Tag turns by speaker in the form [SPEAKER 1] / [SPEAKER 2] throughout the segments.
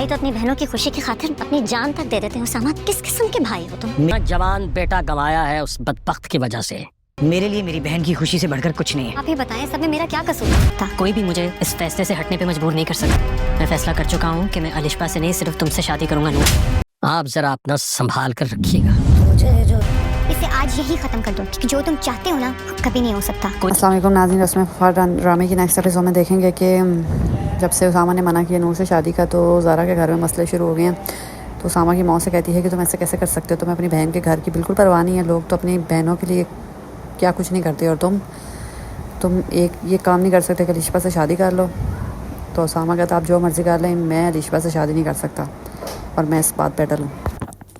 [SPEAKER 1] भाई तो अपनी बहनों की खुशी की खातिर अपनी जान तक दे देते हैं। उसामा, किस किस्म के भाई हो तुम?
[SPEAKER 2] मेरा जवान बेटा गंवाया है उस बदबख्त की वजह से।
[SPEAKER 3] मेरे लिए मेरी बहन की खुशी से बढ़कर कुछ नहीं है।
[SPEAKER 1] आप ही बताएं, सब में मेरा क्या कसूर था?
[SPEAKER 2] कोई भी मुझे इस फैसले से हटने पे मजबूर नहीं कर सकता। मैं फैसला कर चुका हूँ कि मैं अलिशबा से नहीं सिर्फ तुमसे शादी करूंगा। नूर, आप जरा अपना संभाल कर रखिएगा।
[SPEAKER 1] इसे आज यही खत्म कर दो, क्योंकि जो तुम चाहते हो ना कभी नहीं हो सकता।
[SPEAKER 4] अस्सलाम वालेकुम नाज़रीन, रस्म वफ़ा ड्रामे की नेक्स्ट एपिसोड में देखेंगे कि जब से उसामा ने मना किया नूर से शादी का, तो ज़ारा के घर में मसले शुरू हो गए हैं। तो उसामा की मौत से कहती है कि तुम ऐसे कैसे कर सकते हो, तुम्हें अपनी बहन के घर की बिल्कुल परवाह नहीं है। लोग तो अपनी बहनों के लिए क्या कुछ नहीं करते, और तुम एक ये काम नहीं कर सकते कि अलिशबा से शादी कर लो। तो उसामा कहता आप जो मर्ज़ी कर लें, मैं अलिशबा से शादी नहीं कर सकता और मैं इस बात पर डर लूँ।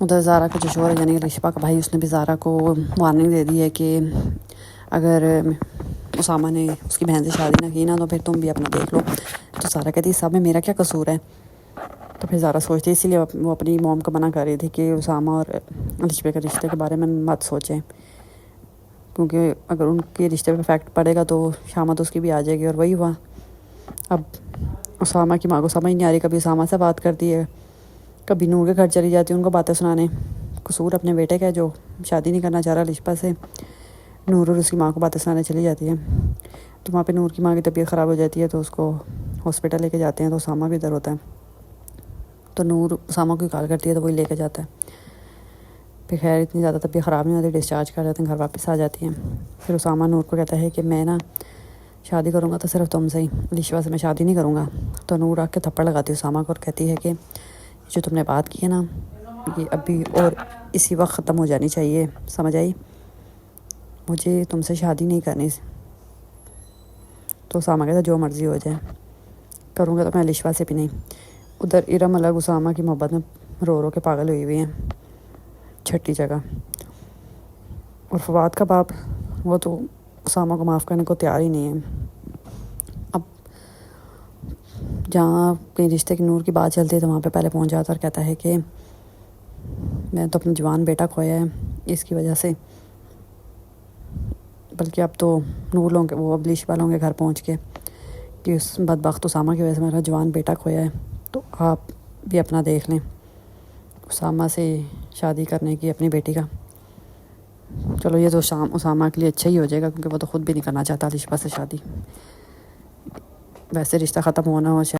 [SPEAKER 4] उधर ज़ारा का जो शोर है यानी अलिशबा का भाई, उसने भी ज़ारा को वार्निंग दे दी है कि अगर उसामा ने उसकी बहन से शादी ना की ना, तो फिर तुम भी अपना देख लो। तो ज़ारा कहती है सब में मेरा क्या कसूर है। तो फिर ज़ारा सोचती है, इसीलिए वो अपनी मॉम को मना कर रही थी कि उसामा और अलिशबा के रिश्ते के बारे में मत सोचें, क्योंकि अगर उनके रिश्ते पे इफेक्ट पड़ेगा तो शामत उसकी भी आ जाएगी। और वही हुआ। अब उसामा की माँ को समझ नहीं आ रही, कभी उसामा से बात करती है, कभी नूर के घर चली जाती है उनको बातें सुनाने। कसूर अपने बेटे का है जो शादी नहीं करना चाह रहा अलिशबा से। नूर और उसकी माँ को बातें सुनाने चली जाती है। तो वहाँ पे नूर की माँ की तबीयत ख़राब हो जाती है, तो उसको हॉस्पिटल लेके जाते हैं। तो उसामा भी इधर होता है, तो नूर उसामा को कॉल करती है, तो वही लेके जाता है। फिर खैर इतनी ज़्यादा तबीयत ख़राब नहीं होती, डिस्चार्ज कर देते हैं, घर वापस आ जाती हैं। फिर उसामा नूर को कहता है कि मैं ना शादी करूँगा तो सिर्फ तुमसे ही, अलिशबा से मैं शादी नहीं करूँगा। तो नूर आके थप्पड़ लगाती है उसामा को और कहती है कि जो तुमने बात की है ना, ये अभी और इसी वक्त ख़त्म हो जानी चाहिए, समझ आई? मुझे तुमसे शादी नहीं करनी। तो उसामा कहता जो मर्ज़ी हो जाए, करूँगा तो मैं अलिशबा से भी नहीं। उधर इरम अलग उसामा की मोहब्बत में रो रो के पागल हुई हुई हैं छठी जगह। और फवाद का बाप, वो तो उसामा को माफ़ करने को तैयार ही नहीं है। अब जहाँ कहीं रिश्ते की नूर की बात चलती है, तो वहाँ पे पहले पहुँच जाता और कहता है कि मैं तो अपना जवान बेटा खोया है इसकी वजह से, बल्कि अब तो नूर लोगों के, वो अब अलिशबा लोगों के घर पहुँच के कि उस बदबख्त उसामा की वजह से मेरा जवान बेटा खोया है, तो आप भी अपना देख लें उसामा से शादी करने की अपनी बेटी का। चलो ये तो उसामा के लिए अच्छा ही हो जाएगा, क्योंकि वो तो ख़ुद भी नहीं करना चाहता अलिशबा से शादी। वैसे रिश्ता ख़त्म होना हो